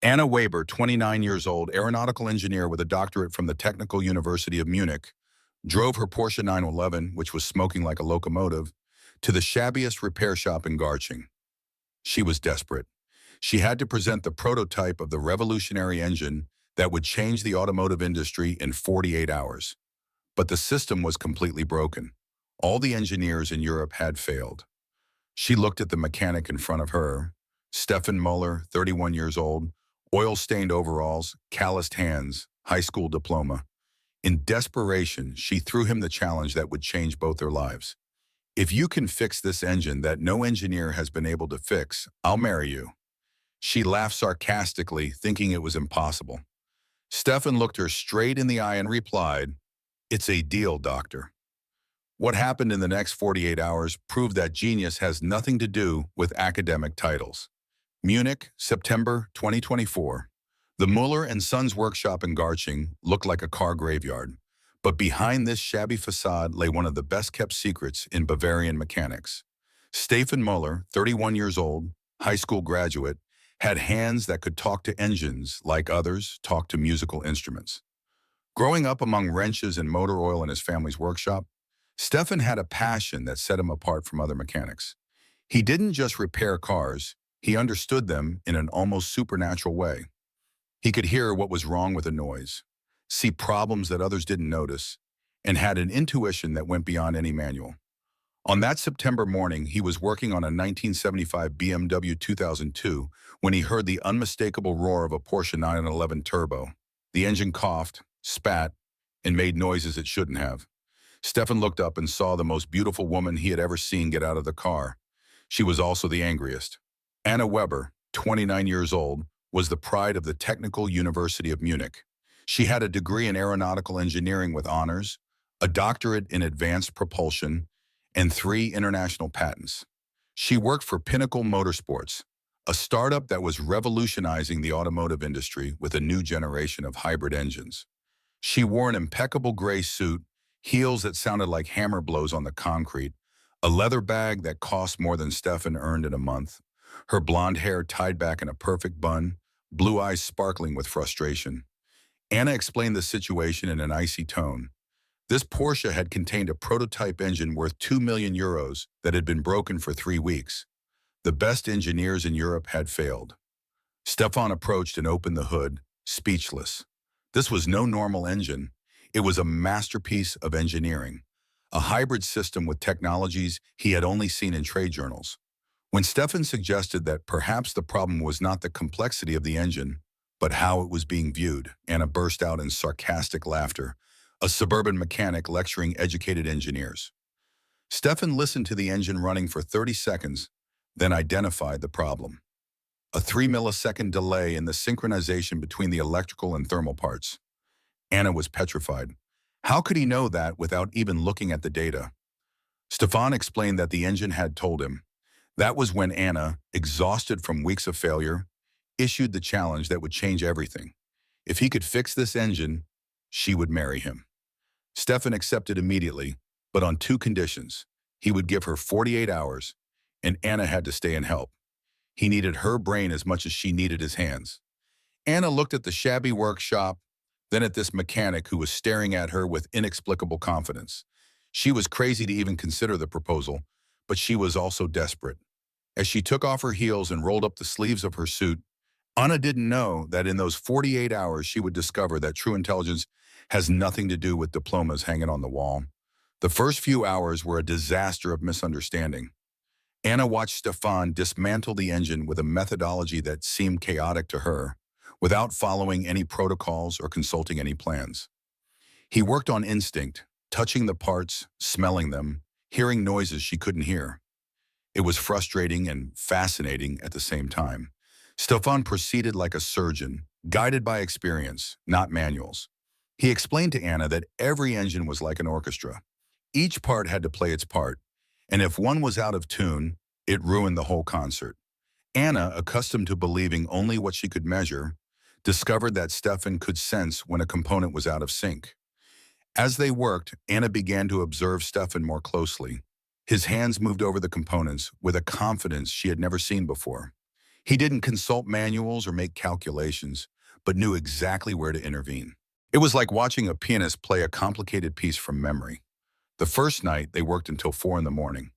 Anna Weber, 29 years old, aeronautical engineer with a doctorate from the Technical University of Munich, drove her Porsche 911, which was smoking like a locomotive, to the shabbiest repair shop in Garching. She was desperate. She had to present the prototype of the revolutionary engine that would change the automotive industry in 48 hours. But the system was completely broken. All the engineers in Europe had failed. She looked at the mechanic in front of her, Stefan Muller, 31 years old, oil-stained overalls, calloused hands, high school diploma. In desperation, she threw him the challenge that would change both their lives. If you can fix this engine that no engineer has been able to fix, I'll marry you. She laughed sarcastically, thinking it was impossible. Stefan looked her straight in the eye and replied, "It's a deal, doctor." What happened in the next 48 hours proved that genius has nothing to do with academic titles. Munich, September 2024. The Muller and Sons workshop in Garching looked like a car graveyard, but behind this shabby facade lay one of the best-kept secrets in Bavarian mechanics. Stefan Muller, 31 years old, high school graduate, had hands that could talk to engines like others talk to musical instruments. Growing up among wrenches and motor oil in his family's workshop, Stefan had a passion that set him apart from other mechanics. He didn't just repair cars, he understood them in an almost supernatural way. He could hear what was wrong with a noise, see problems that others didn't notice, and had an intuition that went beyond any manual. On that September morning, he was working on a 1975 BMW 2002 when he heard the unmistakable roar of a Porsche 911 Turbo. The engine coughed, spat, and made noises it shouldn't have. Stefan looked up and saw the most beautiful woman he had ever seen get out of the car. She was also the angriest. Anna Weber, 29 years old, was the pride of the Technical University of Munich. She had a degree in aeronautical engineering with honors, a doctorate in advanced propulsion, and 3 international patents. She worked for Pinnacle Motorsports, a startup that was revolutionizing the automotive industry with a new generation of hybrid engines. She wore an impeccable gray suit, heels that sounded like hammer blows on the concrete, a leather bag that cost more than Stefan earned in a month, her blonde hair tied back in a perfect bun, blue eyes sparkling with frustration. Anna explained the situation in an icy tone. This Porsche had contained a prototype engine worth 2 million euros that had been broken for 3 weeks. The best engineers in Europe had failed. Stefan approached and opened the hood, speechless. This was no normal engine. It was a masterpiece of engineering, a hybrid system with technologies he had only seen in trade journals. When Stefan suggested that perhaps the problem was not the complexity of the engine, but how it was being viewed, Anna burst out in sarcastic laughter, a suburban mechanic lecturing educated engineers. Stefan listened to the engine running for 30 seconds, then identified the problem. A 3-millisecond delay in the synchronization between the electrical and thermal parts. Anna was petrified. How could he know that without even looking at the data? Stefan explained that the engine had told him. That was when Anna, exhausted from weeks of failure, issued the challenge that would change everything. If he could fix this engine, she would marry him. Stefan accepted immediately, but on 2 conditions. He would give her 48 hours, and Anna had to stay and help. He needed her brain as much as she needed his hands. Anna looked at the shabby workshop, then at this mechanic who was staring at her with inexplicable confidence. She was crazy to even consider the proposal, but she was also desperate. As she took off her heels and rolled up the sleeves of her suit, Anna didn't know that in those 48 hours she would discover that true intelligence has nothing to do with diplomas hanging on the wall. The first few hours were a disaster of misunderstanding. Anna watched Stefan dismantle the engine with a methodology that seemed chaotic to her, without following any protocols or consulting any plans. He worked on instinct, touching the parts, smelling them, hearing noises she couldn't hear. It was frustrating and fascinating at the same time. Stefan proceeded like a surgeon, guided by experience, not manuals. He explained to Anna that every engine was like an orchestra. Each part had to play its part, and if one was out of tune, it ruined the whole concert. Anna, accustomed to believing only what she could measure, discovered that Stefan could sense when a component was out of sync. As they worked, Anna began to observe Stefan more closely. His hands moved over the components with a confidence she had never seen before. He didn't consult manuals or make calculations, but knew exactly where to intervene. It was like watching a pianist play a complicated piece from memory. The first night, they worked until 4 in the morning.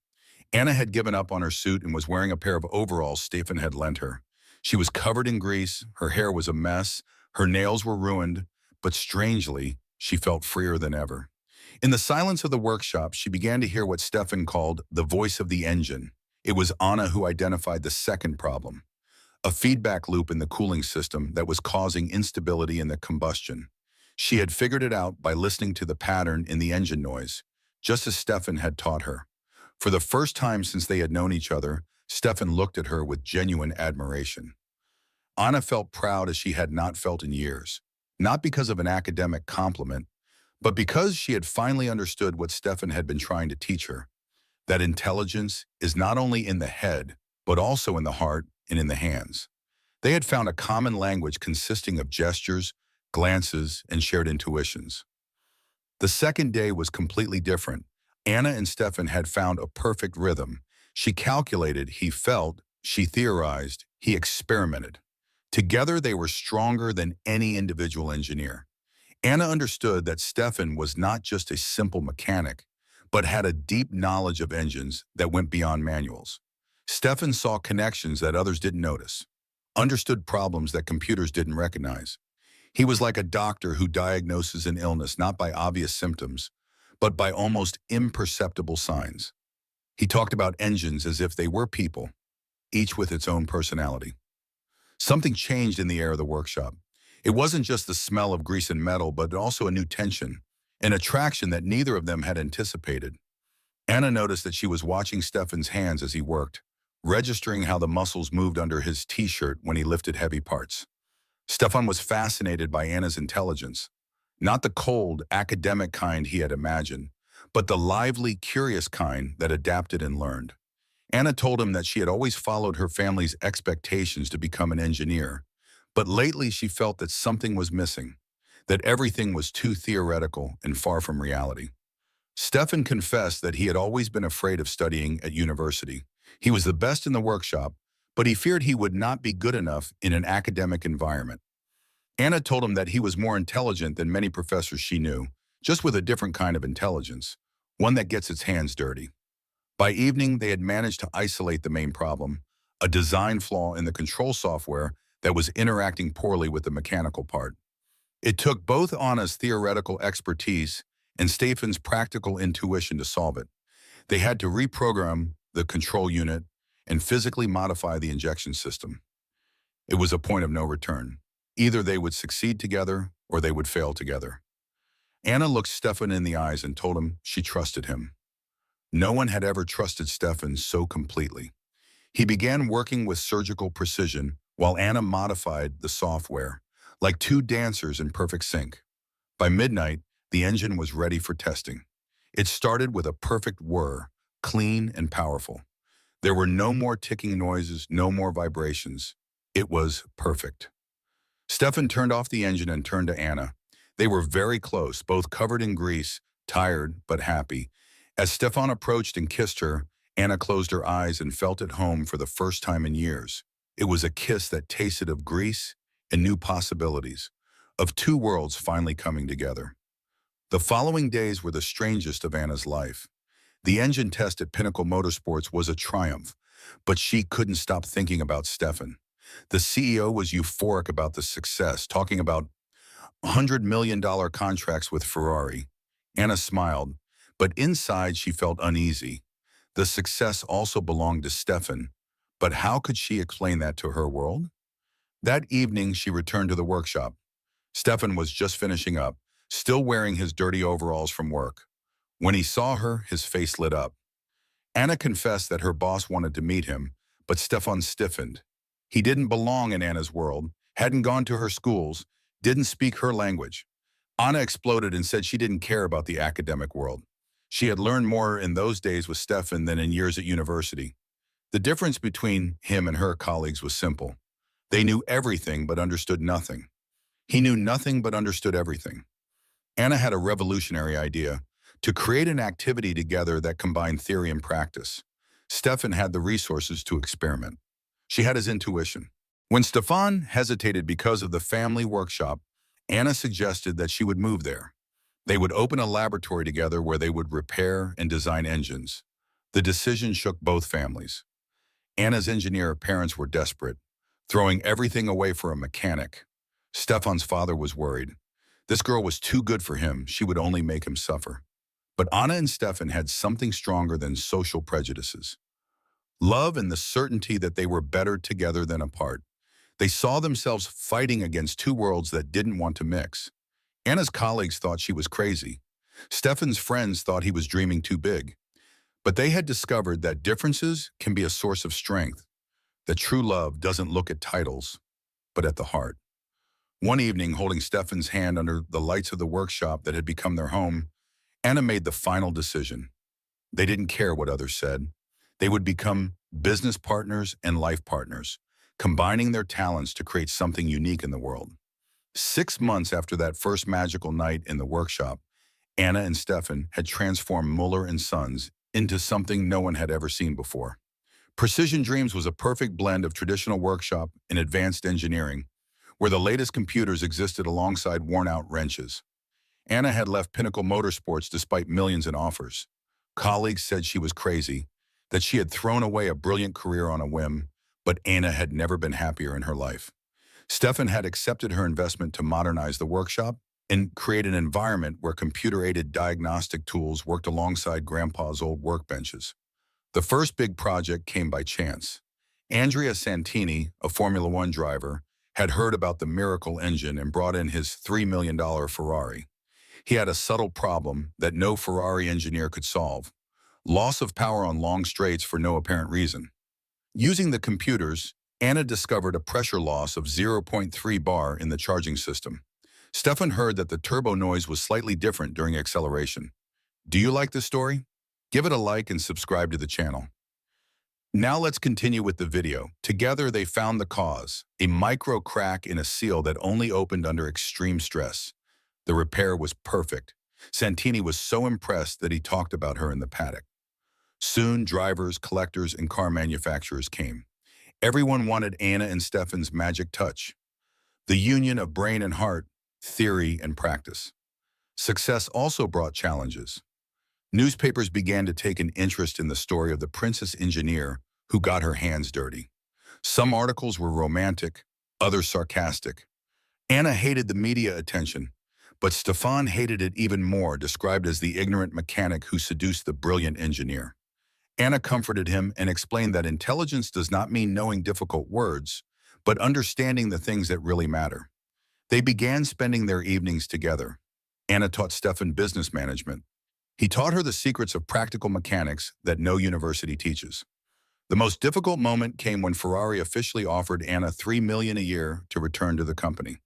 Anna had given up on her suit and was wearing a pair of overalls Stefan had lent her. She was covered in grease, her hair was a mess, her nails were ruined, but strangely, she felt freer than ever. In the silence of the workshop, she began to hear what Stefan called the voice of the engine. It was Anna who identified the second problem, a feedback loop in the cooling system that was causing instability in the combustion. She had figured it out by listening to the pattern in the engine noise, just as Stefan had taught her. For the first time since they had known each other, Stefan looked at her with genuine admiration. Anna felt proud as she had not felt in years, not because of an academic compliment, but because she had finally understood what Stefan had been trying to teach her, that intelligence is not only in the head, but also in the heart and in the hands. They had found a common language consisting of gestures, glances, and shared intuitions. The second day was completely different. Anna and Stefan had found a perfect rhythm. She calculated, he felt, she theorized, he experimented. Together they were stronger than any individual engineer. Anna understood that Stefan was not just a simple mechanic, but had a deep knowledge of engines that went beyond manuals. Stefan saw connections that others didn't notice, understood problems that computers didn't recognize. He was like a doctor who diagnoses an illness not by obvious symptoms, but by almost imperceptible signs. He talked about engines as if they were people, each with its own personality. Something changed in the air of the workshop. It wasn't just the smell of grease and metal, but also a new tension, an attraction that neither of them had anticipated. Anna noticed that she was watching Stefan's hands as he worked, registering how the muscles moved under his t-shirt when he lifted heavy parts. Stefan was fascinated by Anna's intelligence, not the cold, academic kind he had imagined, but the lively, curious kind that adapted and learned. Anna told him that she had always followed her family's expectations to become an engineer, but lately she felt that something was missing, that everything was too theoretical and far from reality. Stefan confessed that he had always been afraid of studying at university. He was the best in the workshop, but he feared he would not be good enough in an academic environment. Anna told him that he was more intelligent than many professors she knew, just with a different kind of intelligence, one that gets its hands dirty. By evening, they had managed to isolate the main problem, a design flaw in the control software that was interacting poorly with the mechanical part. It took both Anna's theoretical expertise and Stefan's practical intuition to solve it. They had to reprogram the control unit and physically modify the injection system. It was a point of no return. Either they would succeed together or they would fail together. Anna looked Stefan in the eyes and told him she trusted him. No one had ever trusted Stefan so completely. He began working with surgical precision while Anna modified the software, like two dancers in perfect sync. By midnight, the engine was ready for testing. It started with a perfect whir, clean and powerful. There were no more ticking noises, no more vibrations. It was perfect. Stefan turned off the engine and turned to Anna. They were very close, both covered in grease, tired but happy. As Stefan approached and kissed her, Anna closed her eyes and felt at home for the first time in years. It was a kiss that tasted of grease and new possibilities, of two worlds finally coming together. The following days were the strangest of Anna's life. The engine test at Pinnacle Motorsports was a triumph, but she couldn't stop thinking about Stefan. The CEO was euphoric about the success, talking about $100 million contracts with Ferrari. Anna smiled, but inside she felt uneasy. The success also belonged to Stefan, but how could she explain that to her world? That evening, she returned to the workshop. Stefan was just finishing up, still wearing his dirty overalls from work. When he saw her, his face lit up. Anna confessed that her boss wanted to meet him, but Stefan stiffened. He didn't belong in Anna's world, hadn't gone to her schools, didn't speak her language. Anna exploded and said she didn't care about the academic world. She had learned more in those days with Stefan than in years at university. The difference between him and her colleagues was simple. They knew everything but understood nothing. He knew nothing but understood everything. Anna had a revolutionary idea, to create an activity together that combined theory and practice. Stefan had the resources to experiment. She had his intuition. When Stefan hesitated because of the family workshop, Anna suggested that she would move there. They would open a laboratory together where they would repair and design engines. The decision shook both families. Anna's engineer parents were desperate, throwing everything away for a mechanic. Stefan's father was worried. This girl was too good for him. She would only make him suffer. But Anna and Stefan had something stronger than social prejudices. Love and the certainty that they were better together than apart. They saw themselves fighting against two worlds that didn't want to mix. Anna's colleagues thought she was crazy. Stefan's friends thought he was dreaming too big. But they had discovered that differences can be a source of strength, that true love doesn't look at titles, but at the heart. One evening, holding Stefan's hand under the lights of the workshop that had become their home, Anna made the final decision. They didn't care what others said. They would become business partners and life partners, combining their talents to create something unique in the world. 6 months after that first magical night in the workshop, Anna and Stefan had transformed Muller and Sons into something no one had ever seen before. Precision Dreams was a perfect blend of traditional workshop and advanced engineering, where the latest computers existed alongside worn-out wrenches. Anna had left Pinnacle Motorsports despite millions in offers. Colleagues said she was crazy, that she had thrown away a brilliant career on a whim, but Anna had never been happier in her life. Stefan had accepted her investment to modernize the workshop and create an environment where computer-aided diagnostic tools worked alongside Grandpa's old workbenches. The first big project came by chance. Andrea Santini, a Formula One driver, had heard about the miracle engine and brought in his $3 million Ferrari. He had a subtle problem that no Ferrari engineer could solve: loss of power on long straights for no apparent reason. Using the computers, Anna discovered a pressure loss of 0.3 bar in the charging system. Stefan heard that the turbo noise was slightly different during acceleration. Do you like this story? Give it a like and subscribe to the channel. Now let's continue with the video. Together they found the cause, a micro crack in a seal that only opened under extreme stress. The repair was perfect. Santini was so impressed that he talked about her in the paddock. Soon, drivers, collectors, and car manufacturers came. Everyone wanted Anna and Stefan's magic touch, the union of brain and heart, theory and practice. Success also brought challenges. Newspapers began to take an interest in the story of the princess engineer who got her hands dirty. Some articles were romantic, others sarcastic. Anna hated the media attention, but Stefan hated it even more, described as the ignorant mechanic who seduced the brilliant engineer. Anna comforted him and explained that intelligence does not mean knowing difficult words, but understanding the things that really matter. They began spending their evenings together. Anna taught Stefan business management. He taught her the secrets of practical mechanics that no university teaches. The most difficult moment came when Ferrari officially offered Anna $3 million a year to return to the company.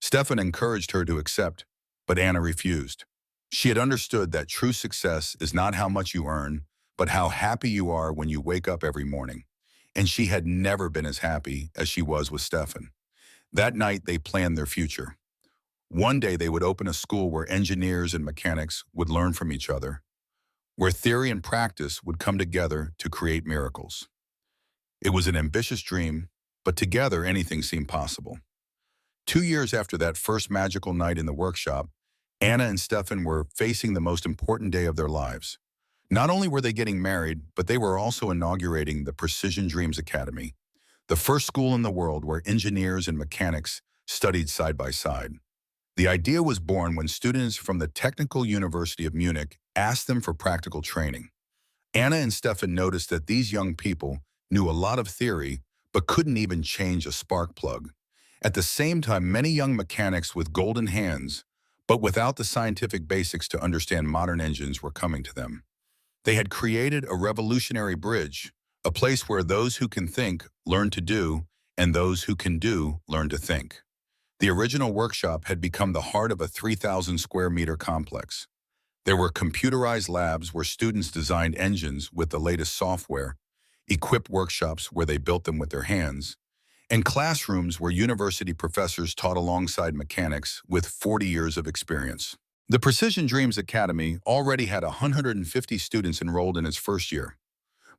Stefan encouraged her to accept, but Anna refused. She had understood that true success is not how much you earn, but how happy you are when you wake up every morning. And she had never been as happy as she was with Stefan. That night, they planned their future. One day, they would open a school where engineers and mechanics would learn from each other, where theory and practice would come together to create miracles. It was an ambitious dream, but together anything seemed possible. 2 years after that first magical night in the workshop, Anna and Stefan were facing the most important day of their lives. Not only were they getting married, but they were also inaugurating the Precision Dreams Academy, the first school in the world where engineers and mechanics studied side by side. The idea was born when students from the Technical University of Munich asked them for practical training. Anna and Stefan noticed that these young people knew a lot of theory, but couldn't even change a spark plug. At the same time, many young mechanics with golden hands, but without the scientific basics to understand modern engines, were coming to them. They had created a revolutionary bridge, a place where those who can think learn to do, and those who can do learn to think. The original workshop had become the heart of a 3,000 square meter complex. There were computerized labs where students designed engines with the latest software, equipped workshops where they built them with their hands, and classrooms where university professors taught alongside mechanics with 40 years of experience. The Precision Dreams Academy already had 150 students enrolled in its first year.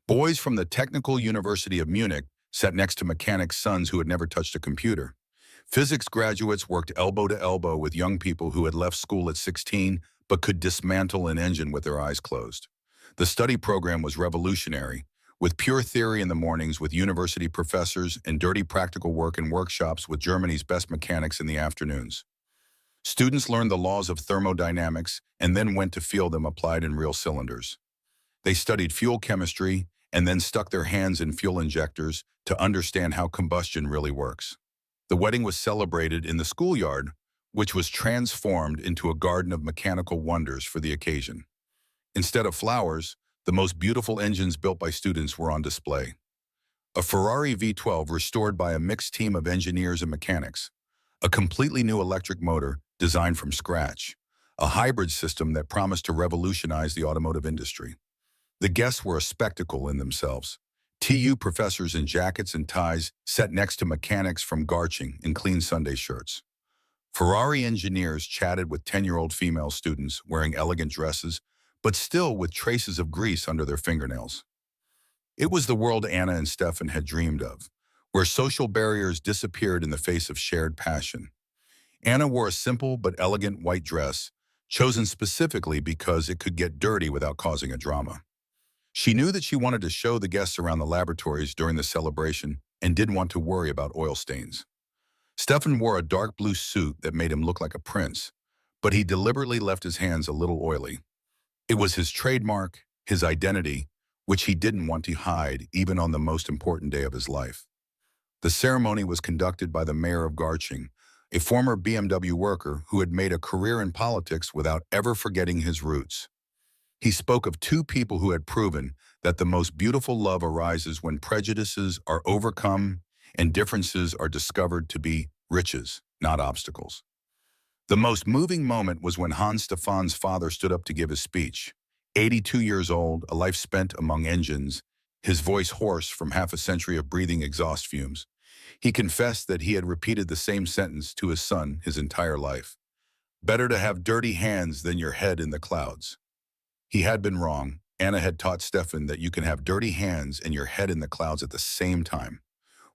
Boys from the Technical University of Munich sat next to mechanics' sons who had never touched a computer. Physics graduates worked elbow to elbow with young people who had left school at 16 but could dismantle an engine with their eyes closed. The study program was revolutionary, with pure theory in the mornings with university professors and dirty practical work and workshops with Germany's best mechanics in the afternoons. Students learned the laws of thermodynamics and then went to feel them applied in real cylinders. They studied fuel chemistry and then stuck their hands in fuel injectors to understand how combustion really works. The wedding was celebrated in the schoolyard, which was transformed into a garden of mechanical wonders for the occasion. Instead of flowers, the most beautiful engines built by students were on display. A Ferrari V12 restored by a mixed team of engineers and mechanics, a completely new electric motor designed from scratch, a hybrid system that promised to revolutionize the automotive industry. The guests were a spectacle in themselves. TU professors in jackets and ties sat next to mechanics from Garching in clean Sunday shirts. Ferrari engineers chatted with 10-year-old female students wearing elegant dresses, but still with traces of grease under their fingernails. It was the world Anna and Stefan had dreamed of, where social barriers disappeared in the face of shared passion. Anna wore a simple but elegant white dress, chosen specifically because it could get dirty without causing a drama. She knew that she wanted to show the guests around the laboratories during the celebration and didn't want to worry about oil stains. Stefan wore a dark blue suit that made him look like a prince, but he deliberately left his hands a little oily. It was his trademark, his identity, which he didn't want to hide even on the most important day of his life. The ceremony was conducted by the mayor of Garching, a former BMW worker who had made a career in politics without ever forgetting his roots. He spoke of two people who had proven that the most beautiful love arises when prejudices are overcome and differences are discovered to be riches, not obstacles. The most moving moment was when Hans Stefan's father stood up to give his speech. 82 years old, a life spent among engines, his voice hoarse from half a century of breathing exhaust fumes. He confessed that he had repeated the same sentence to his son his entire life. Better to have dirty hands than your head in the clouds. He had been wrong. Anna had taught Stefan that you can have dirty hands and your head in the clouds at the same time.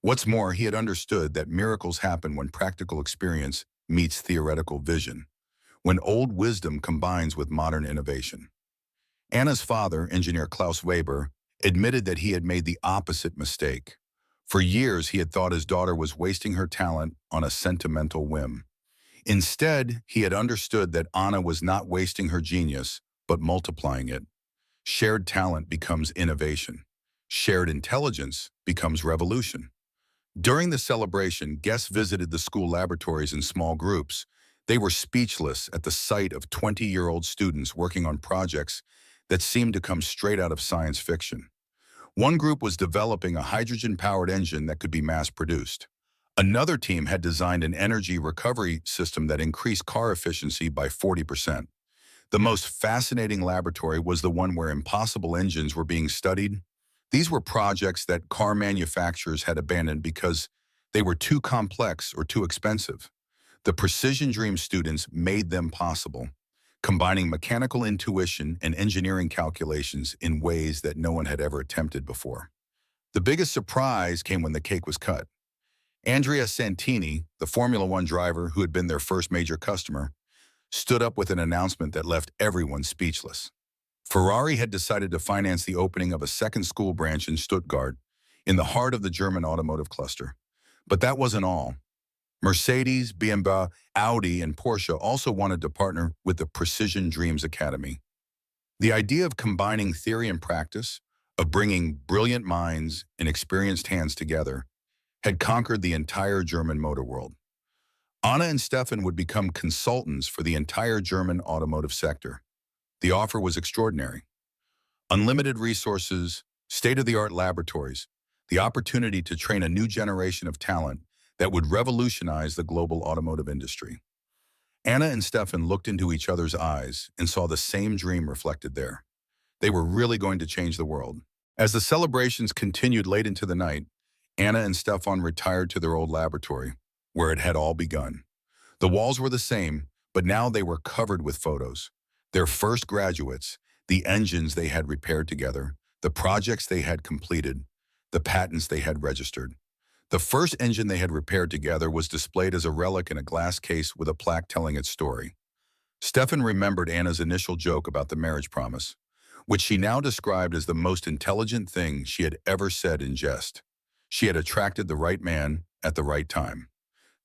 What's more, he had understood that miracles happen when practical experience meets theoretical vision, when old wisdom combines with modern innovation. Anna's father, engineer Klaus Weber, admitted that he had made the opposite mistake. For years, he had thought his daughter was wasting her talent on a sentimental whim. Instead, he had understood that Anna was not wasting her genius, but multiplying it. Shared talent becomes innovation. Shared intelligence becomes revolution. During the celebration, guests visited the school laboratories in small groups. They were speechless at the sight of 20-year-old students working on projects that seemed to come straight out of science fiction. One group was developing a hydrogen-powered engine that could be mass-produced. Another team had designed an energy recovery system that increased car efficiency by 40%. The most fascinating laboratory was the one where impossible engines were being studied. These were projects that car manufacturers had abandoned because they were too complex or too expensive. The Precision Dream students made them possible, combining mechanical intuition and engineering calculations in ways that no one had ever attempted before. The biggest surprise came when the cake was cut. Andrea Santini, the Formula One driver who had been their first major customer, stood up with an announcement that left everyone speechless. Ferrari had decided to finance the opening of a second school branch in Stuttgart, in the heart of the German automotive cluster. But that wasn't all. Mercedes, BMW, Audi, and Porsche also wanted to partner with the Precision Dreams Academy. The idea of combining theory and practice, of bringing brilliant minds and experienced hands together, had conquered the entire German motor world. Anna and Stefan would become consultants for the entire German automotive sector. The offer was extraordinary. Unlimited resources, state-of-the-art laboratories, the opportunity to train a new generation of talent that would revolutionize the global automotive industry. Anna and Stefan looked into each other's eyes and saw the same dream reflected there. They were really going to change the world. As the celebrations continued late into the night, Anna and Stefan retired to their old laboratory, where it had all begun. The walls were the same, but now they were covered with photos. Their first graduates, the engines they had repaired together, the projects they had completed, the patents they had registered. The first engine they had repaired together was displayed as a relic in a glass case with a plaque telling its story. Stefan remembered Anna's initial joke about the marriage promise, which she now described as the most intelligent thing she had ever said in jest. She had attracted the right man at the right time.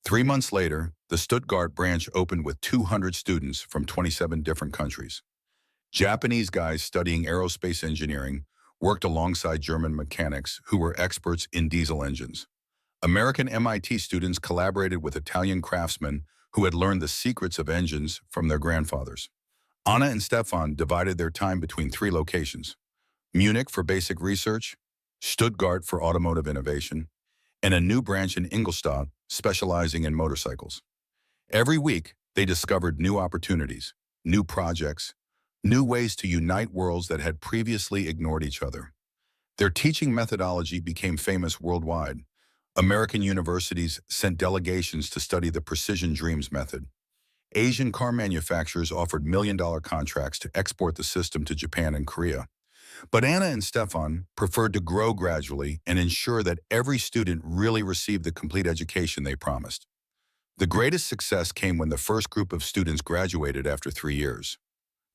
3 months later, the Stuttgart branch opened with 200 students from 27 different countries. Japanese guys studying aerospace engineering worked alongside German mechanics who were experts in diesel engines. American MIT students collaborated with Italian craftsmen who had learned the secrets of engines from their grandfathers. Anna and Stefan divided their time between 3 locations: Munich for basic research, Stuttgart for automotive innovation, and a new branch in Ingolstadt specializing in motorcycles. Every week, they discovered new opportunities, new projects, new ways to unite worlds that had previously ignored each other. Their teaching methodology became famous worldwide. American universities sent delegations to study the Precision Dreams method. Asian car manufacturers offered million-dollar contracts to export the system to Japan and Korea. But Anna and Stefan preferred to grow gradually and ensure that every student really received the complete education they promised. The greatest success came when the first group of students graduated after 3 years.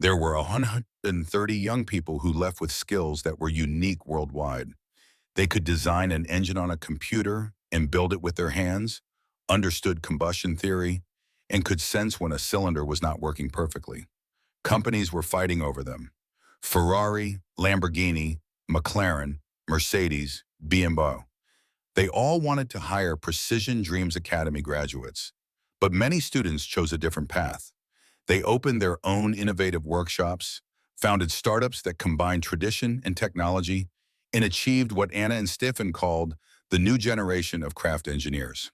There were 130 young people who left with skills that were unique worldwide. They could design an engine on a computer and build it with their hands, understood combustion theory, and could sense when a cylinder was not working perfectly. Companies were fighting over them: Ferrari, Lamborghini, McLaren, Mercedes, BMW. They all wanted to hire Precision Dreams Academy graduates, but many students chose a different path. They opened their own innovative workshops, founded startups that combined tradition and technology, and achieved what Anna and Stefan called the new generation of craft engineers.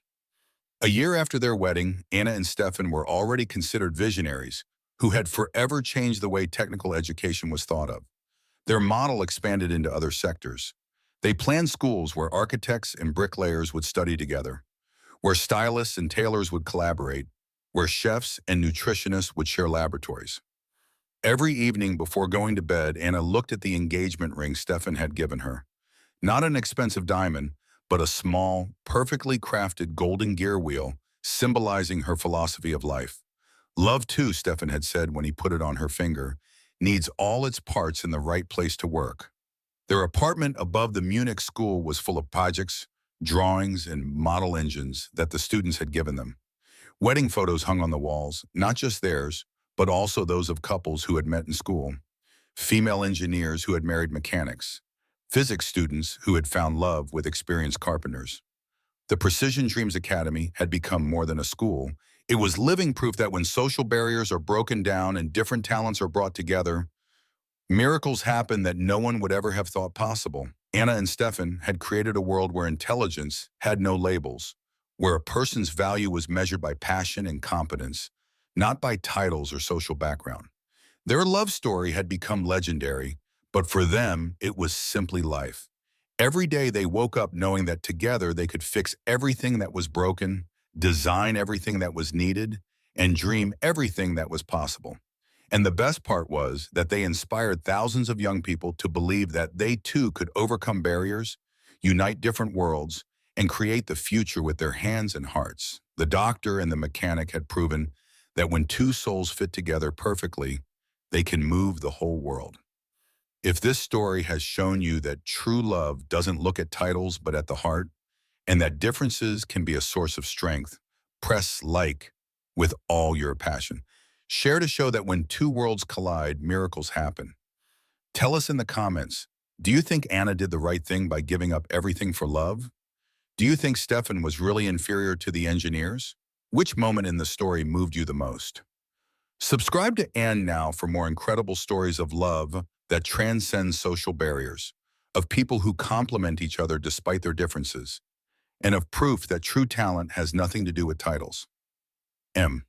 A year after their wedding, Anna and Stefan were already considered visionaries who had forever changed the way technical education was thought of. Their model expanded into other sectors. They planned schools where architects and bricklayers would study together, where stylists and tailors would collaborate, where chefs and nutritionists would share laboratories. Every evening before going to bed, Anna looked at the engagement ring Stefan had given her. Not an expensive diamond, but a small, perfectly crafted golden gear wheel symbolizing her philosophy of life. Love, too, Stefan had said when he put it on her finger, needs all its parts in the right place to work. Their apartment above the Munich school was full of projects, drawings, and model engines that the students had given them. Wedding photos hung on the walls, not just theirs, but also those of couples who had met in school, female engineers who had married mechanics, physics students who had found love with experienced carpenters. The Precision Dreams Academy had become more than a school. It was living proof that when social barriers are broken down and different talents are brought together, miracles happen that no one would ever have thought possible. Anna and Stefan had created a world where intelligence had no labels, where a person's value was measured by passion and competence, not by titles or social background. Their love story had become legendary, but for them, it was simply life. Every day they woke up knowing that together they could fix everything that was broken, design everything that was needed, and dream everything that was possible. And the best part was that they inspired thousands of young people to believe that they too could overcome barriers, unite different worlds, and create the future with their hands and hearts. The doctor and the mechanic had proven that when 2 souls fit together perfectly, they can move the whole world. If this story has shown you that true love doesn't look at titles but at the heart, and that differences can be a source of strength, press like with all your passion. Share to show that when 2 worlds collide, miracles happen. Tell us in the comments, do you think Anna did the right thing by giving up everything for love? Do you think Stefan was really inferior to the engineers? Which moment in the story moved you the most? Subscribe to And Now for more incredible stories of love that transcend social barriers, of people who complement each other despite their differences, and of proof that true talent has nothing to do with titles. M.